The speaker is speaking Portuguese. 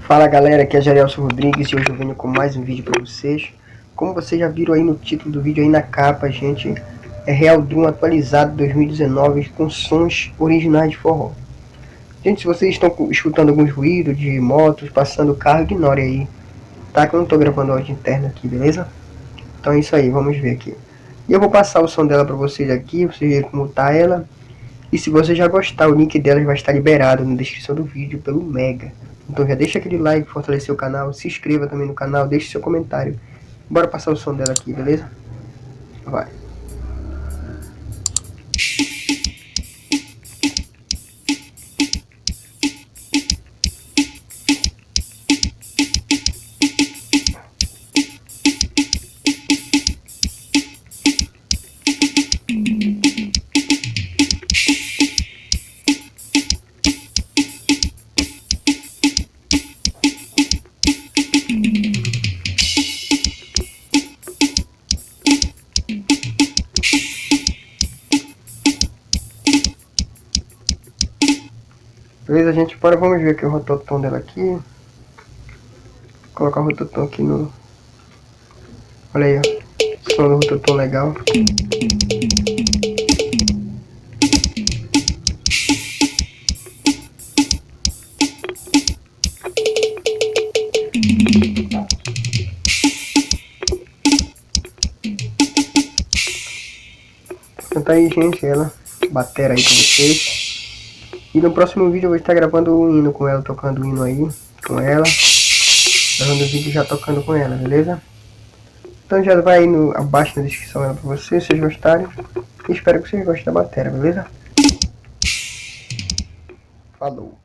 Fala galera, aqui é Jarielson Rodrigues e hoje eu venho com mais um vídeo para vocês. Como vocês já viram aí no título do vídeo, aí na capa, gente, é Real Drum atualizado 2019 com sons originais de forró. Gente, se vocês estão escutando alguns ruídos de motos, passando carro, ignore aí, tá? Que eu não tô gravando áudio interno aqui, beleza? Então é isso aí, vamos ver aqui. E eu vou passar o som dela para vocês aqui, vocês verem como tá ela. E se você já gostar, o link delas vai estar liberado na descrição do vídeo pelo Mega. Então já deixa aquele like, fortalecer o canal, se inscreva também no canal, deixe seu comentário. Bora passar o som dela aqui, beleza? Vai. Beleza, gente? Bora, vamos ver aqui o rototom dela aqui. Vou colocar o rototom aqui no... Olha aí, ó. Som do rototom legal. Então tá aí, gente, ela. Batera aí com vocês. E no próximo vídeo eu vou estar gravando um hino com ela, tocando o hino aí com ela. Gravando o vídeo já tocando com ela, beleza? Então já vai aí abaixo na descrição ela pra vocês, se vocês gostarem. E espero que vocês gostem da bateria, beleza? Falou!